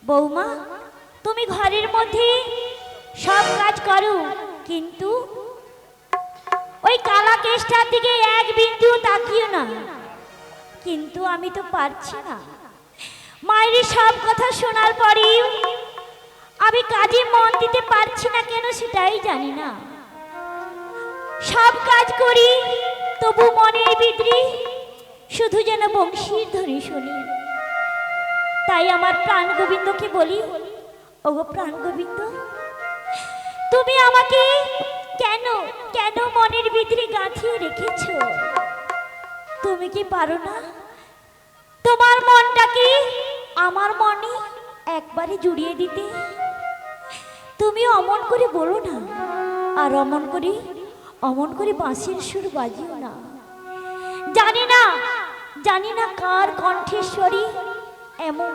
বৌমা, তুমি ঘরের মধ্যে সব কাজ করো, কিন্তু ওই কালা কেষ্টার দিকে এক বিন্দু তাকিও না। কিন্তু আমি তো পারছি না। মায়ের সব কথা শোনার পরেও আমি কাজে মন দিতে পারছি না কেন সেটাই জানি না। সব কাজ করি, তবু মনের ভিতরে শুধু যেন বংশীর ধ্বনি শুনি। তাই আমার প্রাণ গোবিন্দকে বলি, ওগো প্রাণ গোবিন্দ, তুমি আমাকে কেন কেন মনের ভিতরে গাঁথিয়ে রেখেছো? তুমি কি পারো না তোমার মনটাকে আমার মনে একবারে জুড়িয়ে দিতে? তুমি অমন করে বলো না, আর অমন করে বাঁশির সুর বাজিও না। জানি না কার কণ্ঠেশ্বরী এমন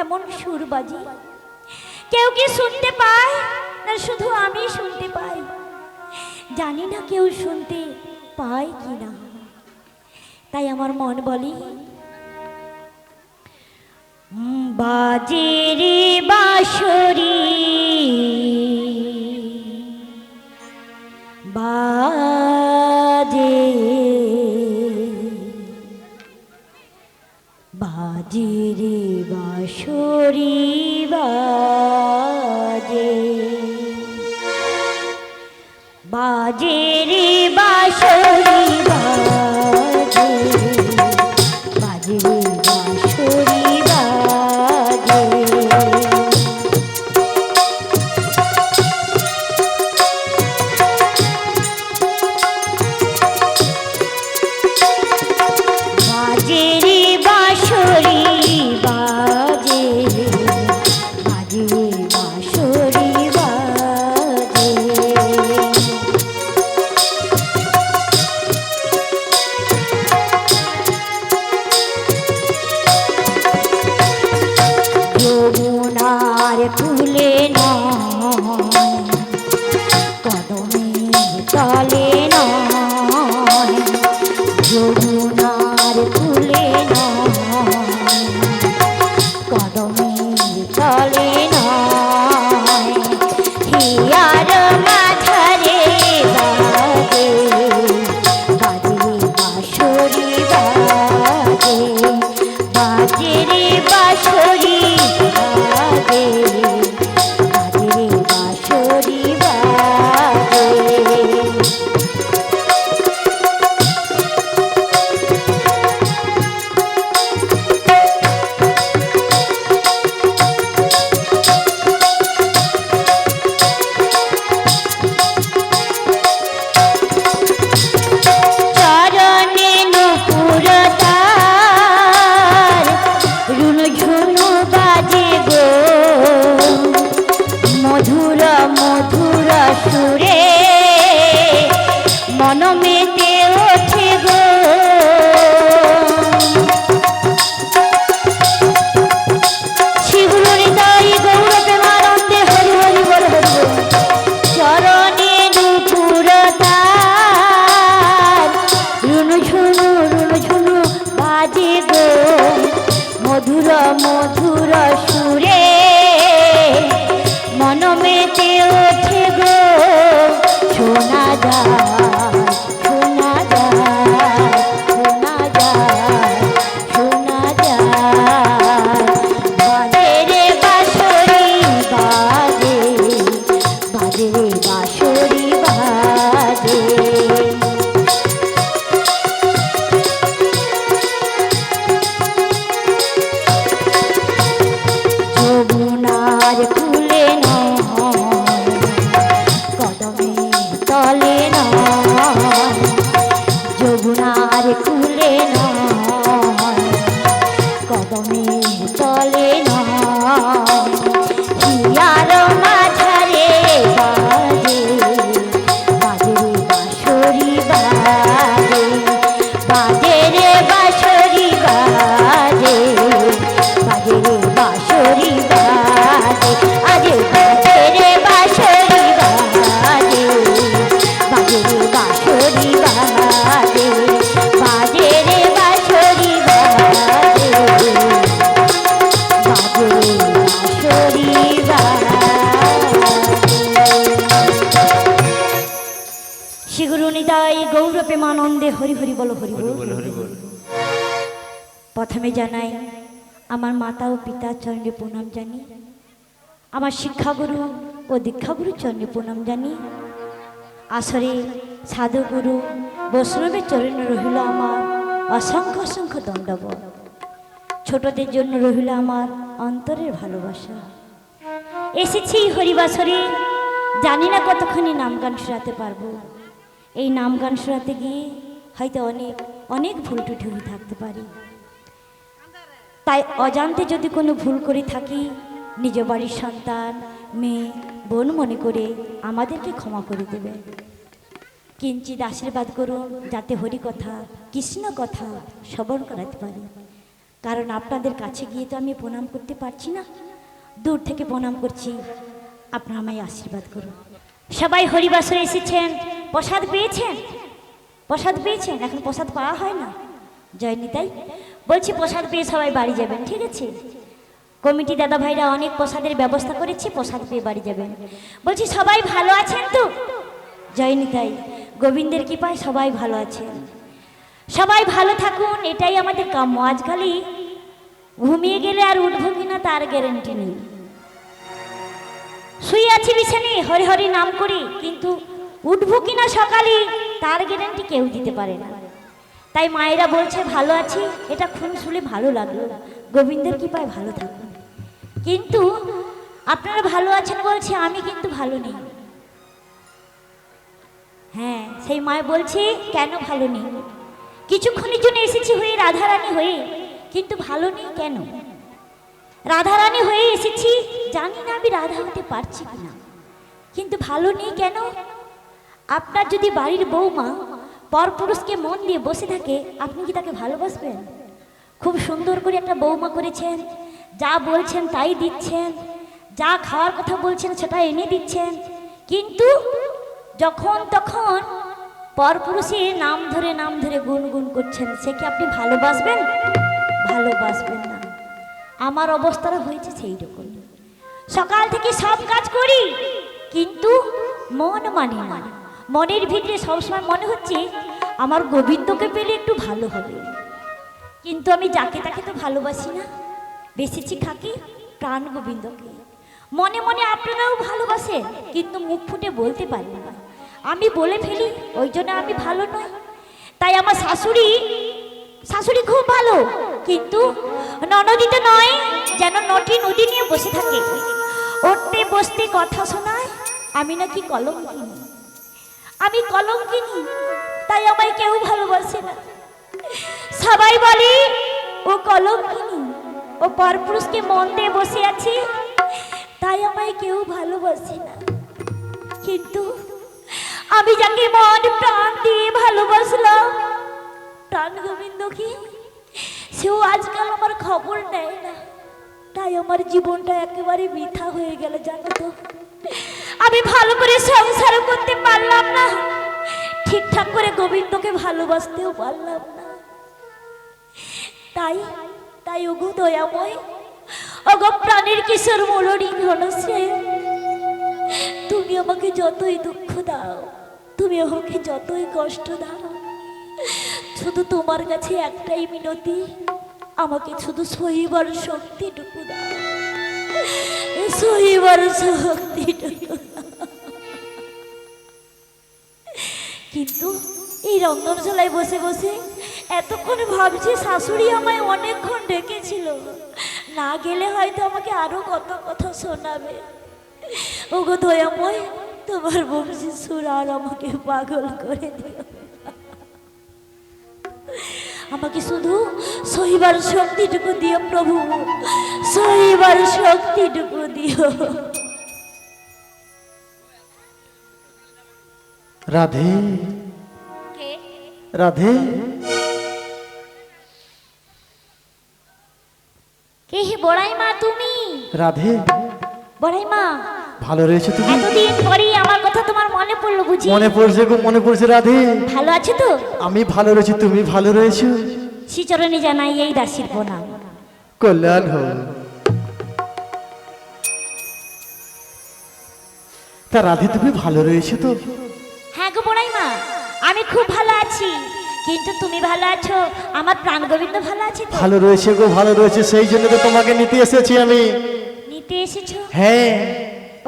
এমন সুর বাজি। কেউ কি শুনতে পায়, না শুধু আমি শুনতে পাই? জানি না কেউ শুনতে পায় কি না। তাই আমার মন বলি, বাজে রে বাঁশরি বাজে, বাজে রে বাঁশরি বাজে, বাজে রে বাঁশরি বাজে, বাজে রে বাঁশরি বাজে। বাজে রে বাঁশরি বাজে, বাজে রে বাঁশরি বাজে। যমুনার কূলে নয়, কদমের তলে নয়, যমুনার কূলে নয়, কদমের তলে নয়, হিয়ার মাঝারে বাজে, বাজে রে বাঁশরি বাজে, বাজে রে বাঁশরি বাজে, বাজে রে বাঁশরি বাজে। চরণে নূপুর তার, রুনঝুনু বাজে গো, মধুর মধুর সুরে মন মেতে ওঠে গো। শিবুর হৃদয় গৌর প্রেমানন্দে হরি হরি বল হরি বল। চরণে নূপুর তার, রুনঝুনু রুনঝুনু বাজে গো, মধুর মধুর সুরে মন মেতে ওঠে গো। শোনা যায়, শোনা যায়, শোনা যায়, শোনা যায়, বাজে রে বাঁশরি বাজে, বাজে রে বাঁশরি বাজে। যমুনার কূলে নয়, কদমের তলে নয়, নিতাই গৌর প্রেমানন্দে হরি হরি বল হরি বল। প্রথমে জানাই আমার মাতা ও পিতার চরণে প্রণাম জানি, আমার শিক্ষাগুরু ও দীক্ষাগুরুর চরণে প্রণাম জানি। আসরে সাধুগুরু বৈষ্ণবের চরণে রহিল আমার অসংখ্য অসংখ্য দণ্ডবত। ছোটদের জন্য রহিল আমার অন্তরের ভালোবাসা। এসেছি হরিবাসরে, জানি না কতক্ষণে নাম গান শোনাতে পারবো। এই নাম গান শোনাতে গিয়ে হয়তো অনেক অনেক ভুল টুটি হয়ে থাকতে পারি, তাই অজান্তে যদি কোনো ভুল করে থাকি নিজ বাড়ির সন্তান মেয়ে বোন মনে করে আমাদেরকে ক্ষমা করে দেবে। কিঞ্চিত আশীর্বাদ করুন যাতে হরি কথা কৃষ্ণ কথা শ্রবণ করাতে পারি, কারণ আপনাদের কাছে গিয়ে তো আমি প্রণাম করতে পারছি না, দূর থেকে প্রণাম করছি। আপনারা আমায় আশীর্বাদ করুন। সবাই হরিবাসরে এসেছেন, প্রসাদ পেয়েছেন? প্রসাদ পেয়েছেন? এখন প্রসাদ পাওয়া হয় না। জয় নিতাই। বলছি প্রসাদ পেয়ে সবাই বাড়ি যাবেন, ঠিক আছে? কমিটি দাদা ভাইরা অনেক প্রসাদের ব্যবস্থা করেছে, প্রসাদ পেয়ে বাড়ি যাবেন। বলছি সবাই ভালো আছেন তো? জয় নিতাই। গোবিন্দের কৃপায় সবাই ভালো আছেন। সবাই ভালো থাকুন, এটাই আমাদের কাম্য। আজকালই ঘুমিয়ে গেলে আর উঠবো কিনা তার গ্যারেন্টি নেই। শুয়ে আছি বিছানে হরি হরি নাম করি, কিন্তু উঠবো কিনা সকালে তার গ্যারেন্টি কেউ দিতে পারে না। তাই মায়েরা বলছে ভালো আছি, এটা খুন শুনে ভালো লাগলো। গোবিন্দের কৃপায় ভালো থাকুন। কিন্তু আপনারা ভালো আছেন বলছে, আমি কিন্তু ভালো নেই। হ্যাঁ, সেই মায় বলছে কেন ভালো নেই? কিছুক্ষণের জন্য এসেছি হয়ে রাধারানী হয়ে, কিন্তু ভালো নেই কেন? রাধারানী হয়ে এসেছি, জানি না আমি রাধা হতে পারছি কিনা, কিন্তু ভালো নেই কেন? আপনার যদি বাড়ির বৌমা পরপুরুষকে মন দিয়ে বসে থাকে, আপনি কি তাকে ভালোবাসবেন? খুব সুন্দর করে একটা বৌমা করেছেন, যা বলছেন তাই দিচ্ছেন, যা খাওয়ার কথা বলছেন সেটা এনে দিচ্ছেন, কিন্তু যখন তখন পরপুরুষের নাম ধরে গুনগুন করছেন, সে কি আপনি ভালোবাসবেন? ভালোবাসবেন না। আমার অবস্থাটা হয়েছে সেই রকম। সকাল থেকে সব কাজ করি, কিন্তু মন মানে না। মনের ভিতরে সবসময় মনে হচ্ছে আমার গোবিন্দকে পেলে একটু ভালো হবে, কিন্তু আমি যাকে তাকে তো ভালোবাসি না। বেশিছি খাকি প্রাণ গোবিন্দকে। মনে মনে আপনারাও ভালোবাসেন, কিন্তু মুখ ফুটে বলতে পারেন না। আমি বলে ফেলি, ওই জন্য আমি ভালো নই। তাই আমার শাশুড়ি খুব ভালো, কিন্তু ননদি তো নয়, যেন নটি নদী নিয়ে বসে থাকে, উঠতে বসতে কথা শোনায় আমি নাকি কলঙ্কিনী। আমি কলঙ্কিনী, তাই আমায় কেউ ভালোবাসে না। সবাই বলে ও কলঙ্কিনী, ও পরপুরুষকে মন দিয়ে বসে আছে, তাই আমায় কেউ ভালোবাসে না। কিন্তু আমি যাকে মন প্রাণ দিয়ে ভালোবাসলাম, প্রাণ গোবিন্দকে, সেও আজকাল আমার খবর নেয় না। তাই আমার জীবনটা একেবারে বৃথা হয়ে গেল, জানো তো? আমি ভালো করে সংসার করতে পারলাম না, ঠিকঠাক করে গোবিন্দকে ভালোবাসতেও পারলাম না। তাই ওগো দয়াময়, ওগো প্রাণের কিশোর মুরলী ঘনশ্রী, তুমি আমাকে যতই দুঃখ দাও, তুমি আমাকে যতই কষ্ট দাও, শুধু তোমার কাছে একটাই মিনতি, আমাকে শুধু সহিবার শক্তিটুকু দাও, সহিবার শক্তিটুকু। কিন্তু এই রন্ধনশালায় বসে বসে এতক্ষণ ভাবছি শাশুড়ি আমায় অনেকক্ষণ ডেকেছিল, না গেলে হয়তো আমাকে আরো কত কথা শোনাবে। ওগো দয়াময়, তোমার বংশী সুর আর আমাকে পাগল করে দিও, আমাকে শুধু সহিবার শক্তিটুকু দিও প্রভু, সহিবার শক্তিটুকু দিও। রাধে রাধে। কে হে বড়াই মা তুমি? রাধে। বড়াই মা ভালো রয়েছে তুমি? এতদিন পরে আমার কথা তোমার মনে পড়লো বুঝি? মনে পড়ছে গো, মনে পড়ছে রাধে। ভালো আছো তো? আমি ভালো রয়েছি, তুমি ভালো রয়েছো? শ্রীচরণে জানাই এই দাসীর প্রণাম। কল্যাণ হোক। তা রাধে তুমি ভালো রয়েছো তো? হ্যাঁ গো বড়াই মা, আমি খুব ভালো আছি, কিন্তু তুমি ভালো আছো? আমার প্রাণ গোবিন্দ ভালো আছে তো? ভালো রয়েছে গো, ভালো রয়েছে, সেই জন্য তো তোমাকে নিতে এসেছি আমি। নিতে এসেছো? হ্যাঁ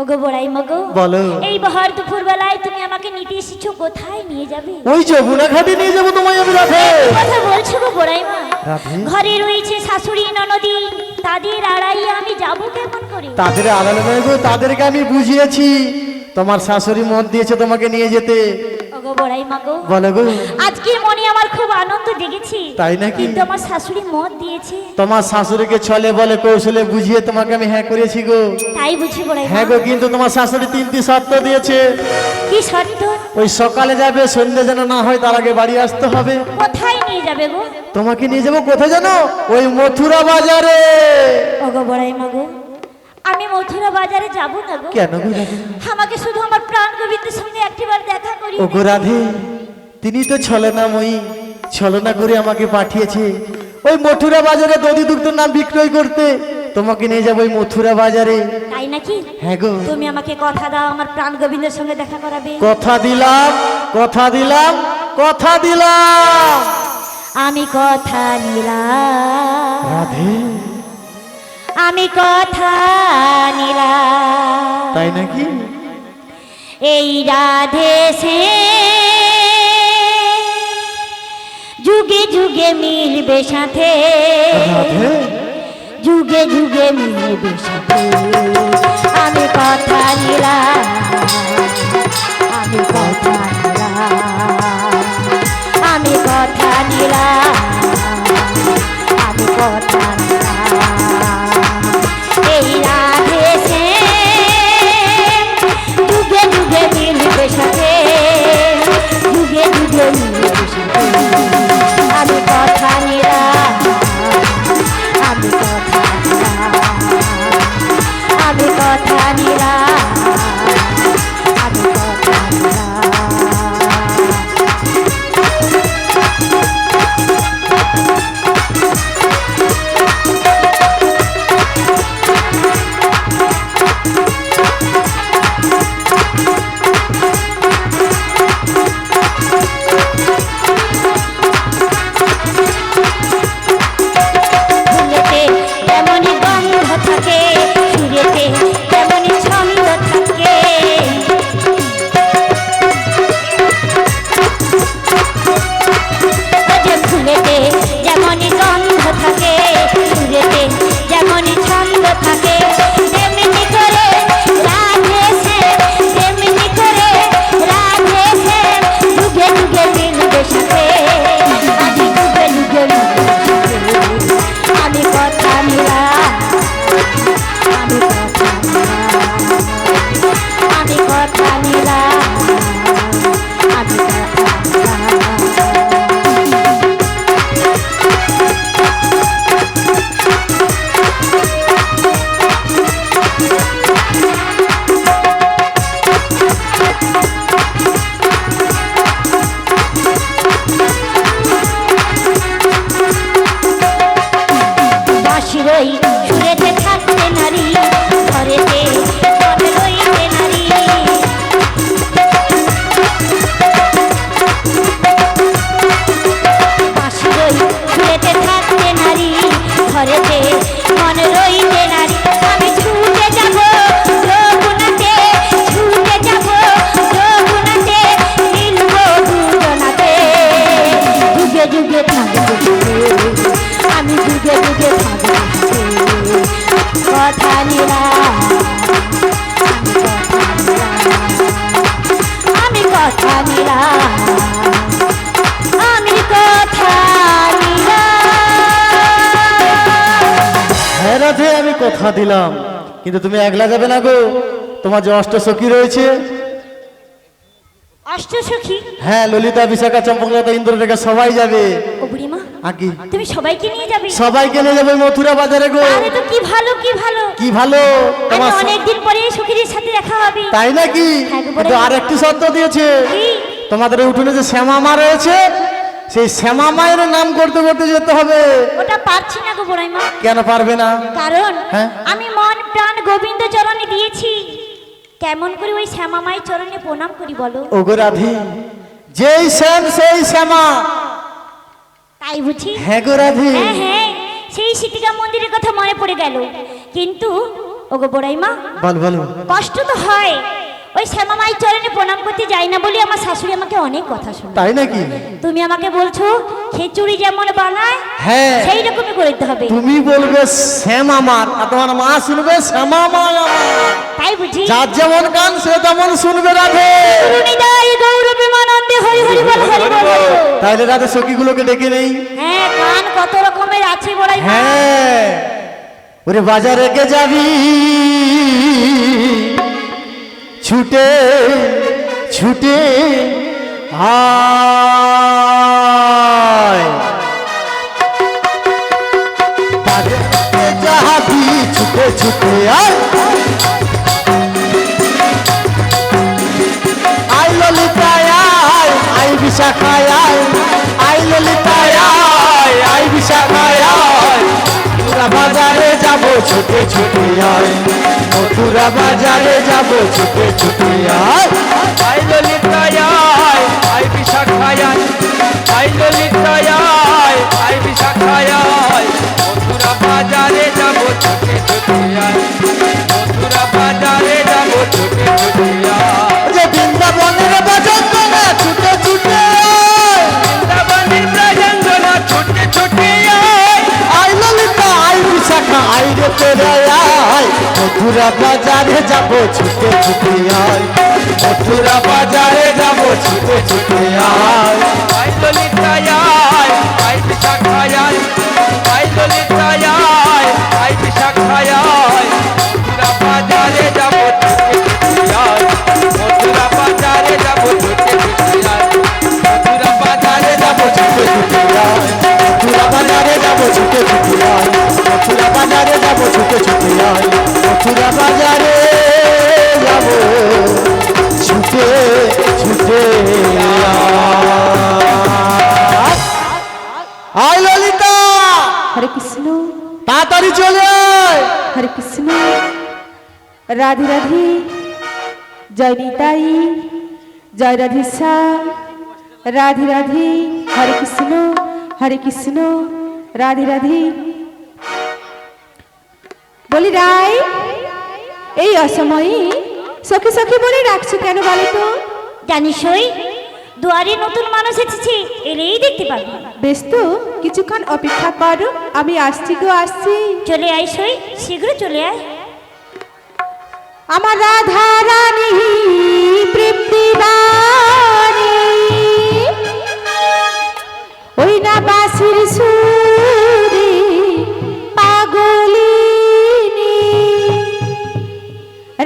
ওগো বড়াই মগো, বলো। এই বহর দুপুর বেলায় তুমি আমাকে নিতে এসেছো, কোথায় নিয়ে যাবে? ওই যমুনা ঘাটে নিয়ে যাবো তোমায় আমি রাধে। কথা বলছো গো বড়াই মা? রাধে, ঘরে রয়েছে শাশুড়ি ননদি, তাদের আড়াইয়ে আমি যাব কেমন করে? তাদের আড়ালে নয় গো, তাদেরকে আমি বুঝিয়েছি তোমার শাশুড়ি মত দিয়েছে তোমাকে নিয়ে যেতে। ওগো বড়াই মা গো, বলো গো। আজকে মনে আমার খুব আনন্দ জেগেছে। তাই নাকি? কিন্তু আমার শাশুড়ি মত দিয়েছে। তোমার শাশুড়িকে ছলে বলে কৌশলে বুঝিয়ে তোমাকে আমি হ্যাঁ করেছি গো। তাই বুঝি বড়াই মা? হ্যাঁ গো, কিন্তু তোমার শাশুড়ি তিনটি শর্ত দিয়েছে। কি শর্ত? ওই সকালে যাবে, সন্ধ্যে যেন না হয়, তার আগে বাড়ি আসতে হবে। কোথায় নিয়ে যাবে গো? তোমাকে নিয়ে যাবো কোথায় জানো? ওই মথুরা বাজারে। ওগো বড়াই মা গো, আমি মথুরা বাজারে যাব না গো। কেন গো রাধে? আমাকে শুধু আমার প্রাণ গোবিন্দের সঙ্গে একটিবার দেখা করি। ও গো রাধে, তিনি তো ছলনাময়ী, ছলনা করে আমাকে পাঠিয়েছে ওই মথুরা বাজারে দধি দুগ্ধ নাম বিক্রয় করতে। তোমাকে নিয়ে যাবো ওই মথুরা বাজারে। তাই নাকি? হ্যাঁ গো। তুমি আমাকে কথা দাও, আমার প্রাণ গোবিন্দের সঙ্গে দেখা করাবে। কথা দিলাম, কথা দিলাম, কথা দিলাম। আমি কথা নিলাম, রাধে, আমি কথা নিলাম। তাই নাকি? এই রাধে সে যুগে যুগে মিলবে সাথে, রাধে, যুগে যুগে মিলবে সাথে। আমি কথা নিলাম, আমি কথা নিলাম, আমি কথা নিলাম, আমি কথা নিলাম। এই রাধে সে যুগে যুগে মিলবে সাথে, যুগে যুগে মিলবে সাথে। আমি কথা নিলাম, আমি কথা নিলাম, আমি কথা নিলাম, আমি কথা নিলাম। ফুলেতে যেমনই গন্ধ থাকে, সুরেতে তেমনই ছন্দ থাকে। যে ফুলেতে যেমনই গন্ধ থাকে, সুরেতে যেমনই ছন্দ থাকে, তেমনি করে রাধে সে, তেমনি করে রাধে সে যুগে যুগে মিলবে সাথে। আমি যুগে যুগে মিলবে সাথে। আমি কথা নিলাম, আমি কথা নিলাম, আমি কথা নিলাম, আমি কথা নিলাম। বাঁশির ওই সুরেতে থাকতে নারী, ঘরেতে মনে রইতে নারী। বাঁশির ওই সুরেতে থাকতে নারী, ঘরেতে মনে রইতে নারী। আমি ছুটে যাব যমুনাতে, ছুটে যাব যমুনাতে, মিলব দুজনাতে। যুগে যুগে থাকবে সাথে, আমি যুগে যুগে থাকবো সাথে। কথা নিলাম, আমি কথা নিলাম, আমি কথা নিলাম। হ্যাঁ রাধে, আমি কথা দিলাম, কিন্তু তুমি একলা যাবে না গো। তোমার যে অষ্টসখী রয়েছে, অষ্টসখী? হ্যাঁ, ললিতা, বিশাখা, চম্পকলতা, ইন্দ্ররেখা সবাই যাবে। ও বুড়িমা, আগে তুমি সবাইকে নিয়ে যাবে? সবাইকে নিয়ে যাবে মথুরা বাজারে গো। আরে তো কি ভালো, কি ভালো। কি ভালো, তোমার অনেকদিন পরে সখীদের সাথে দেখা হবে। তাই নাকি? হ্যাঁ গো, কিন্তু আর একটু শর্ত দিয়েছে। কি? তোমাদের এই উঠোনে যে শ্যামা মা রয়েছে, সেই শ্যামা মায়ের নাম করতে করতে যেতে হবে। ওটা পারছি না গো বড়াইমা। কেন পারবে না? কারণ হ্যাঁ? আমি মন প্রাণ গোবিন্দ চরণে দিয়েছি। কেমন করে ওই শ্যামা মায়ের চরণে প্রণাম করি বলো? ওগো রাধে, যেই শ্যাম সেই শ্যামা। তাই বুঝি? হ্যাঁ গো রাধে। হ্যাঁ হ্যাঁ, সেই সীতিকা মন্দিরের কথা মনে পড়ে গেল। কিন্তু ওগো বড়াইমা, বল বলো। কষ্ট তো হয়, ওই শ্যামা মায়ের চরণে প্রণাম করতে যাই না বলে আমার শাশুড়ি আমাকে অনেক কথা শোনায়। তাই নাকি? তুমি আমাকে বলছো খিচুড়ি যেমন বানায় হ্যাঁ সেই রকমই করতে হবে। তুমি বলবে শ্যাম আমার, আর তোমার মা শুনবে শ্যামা মা আমার। তাই বুঝি? যার যেমন গান সে তেমন শুনবে রাধে। গুরুনিদাই গৌরবিমানন্দে হরি হরি বল হরি বল। তাইলে রাধে সখীগুলোকে ডেকে নেই। হ্যাঁ, গান কত রকমের আছে বড়াইমা। হ্যাঁ, ওরে বাজারে কে যাবি ছুটে ছুটে আয়, বাজারে যাবি ছুটে ছুটে আয়, আই ললিতায় আয়, আই বিশাখায় আয়, আই ললিতায় আয়, আই বিশাখায় আয়, মথুরা বাজারে যাব ছুটে ছুটে আয়, মথুরা বাজারে যাব ছুটে ছুটে আয়, আই ললিতায় আয়, আই বিশাখায় আয়, আই ললিতায় আয়, আই বিশাখায় আয়, মথুরা বাজারে যাব ছুটে ছুটে আয়, মথুরা বাজারে যাব ছুটে ছুটে আয়। যে বৃন্দাবনের বাজনা ছুটে ছুটে আয়, বৃন্দাবনের ব্রজঙ্গনা ছুটে ছুটে আয়, আই ললিতা আই বিশাখা আই রে তোরা আয়, মথুরা বাজারে যাব ছুটে ছুটে আয়, মথুরা বাজারে যাব ছুটে ছুটে আয়, আই ললিতায় আয়, আই বিশাখায় আয়, আই ললিতায় আয়, আই বিশাখায় আয়, মথুরা বাজারে যাব ছুটে ছুটে আয়, মথুরা বাজারে যাব ছুটে ছুটে আয়, মথুরা বাজারে যাব ছুটে ছুটে আয়, মথুরা বাজারে যাব ছুটে ছুটে আয়, মথুরা বাজারে যাব ছুটে ছুটে আয়, মথুরা বাজারে যাব ছুটে ছুটে আয়। আয় ললিতা, হরে কৃষ্ণ, তাড়াতাড়ি চলে আয়। হরে কৃষ্ণ, রাধে রাধে, জয় নিতাই, জয় রাধেশ্যাম, রাধে রাধে, হরে কৃষ্ণ, হরে কৃষ্ণ, রাধে রাধে। বলি রাই, এই অসময়ে সখী সখী বলে রাখছো কেন বলো তো? জানিস ওই দুয়ারে নতুন মানুষ এসেছে, এলেই দেখতে পাবি। বেশ তো, কিছুক্ষণ অপেক্ষা করো, আমি আসছি গো আসছি। চলে আয় সই, শীঘ্র চলে আয়। আমার রাধা রানী প্রেম দিবানী, ওই না বাঁশির সুরে পাগলিনী,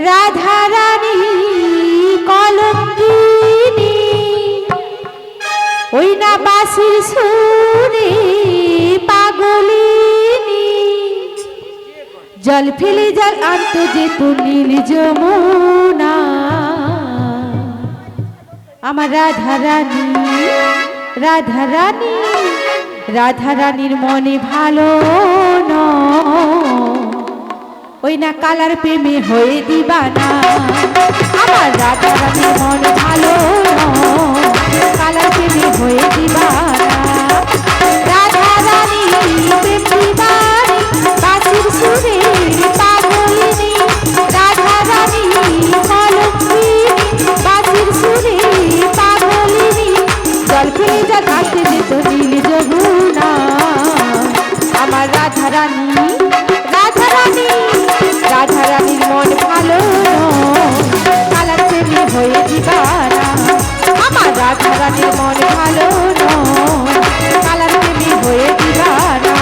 রাধা রানী কলঙ্কিনী, ওই না বাঁশির সুরে পাগলিনী, জল ফেলে জল আন্ত যেত নীল যমুনা, আমার রাধা রানী, রাধা রানী, রাধা রানীর মনে ভালো নয়, ওই না কালার প্রেমে হয়ে দিবানা, আমার রাধা রানীর মন ভালো নয়, কালার প্রেমে হয়ে দিবানা, রাধা রানী প্রেম দিবানী, বাঁশির সুরে পাগলিনী, রাধা রানী কলঙ্কিনী, বাঁশির সুরে পাগলিনী, জল ফেলে জল আনতে যেত নীল যমুনা, আমার রাধা রানী, রাধা রানী, রাধা রানীর মন ভালো নয়, কালার প্রেমী হয়ে দিবানা, আমার রাধা রানীর মন ভালো নয়, কালার প্রেমী হয়ে দিবানা।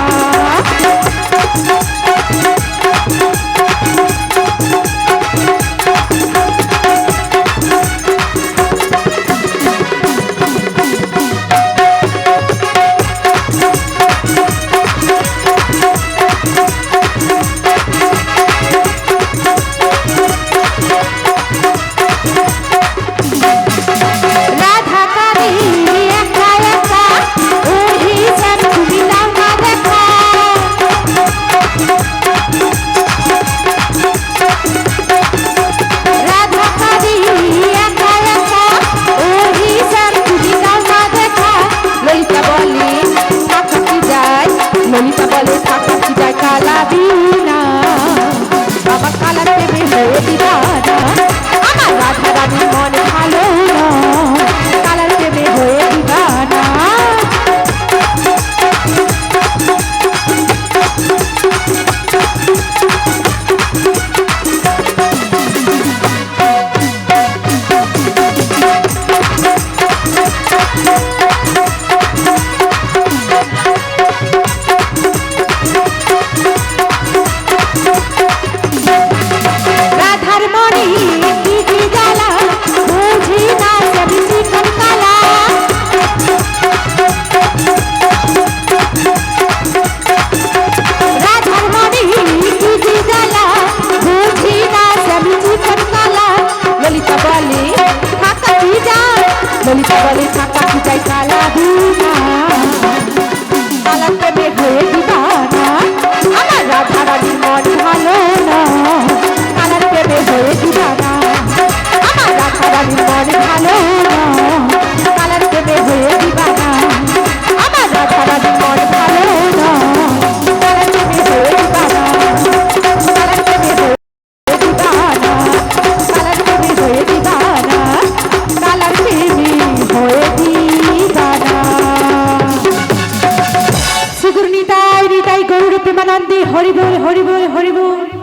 গৌর প্রেমানন্দে হরিবল হরিবল হরিবল।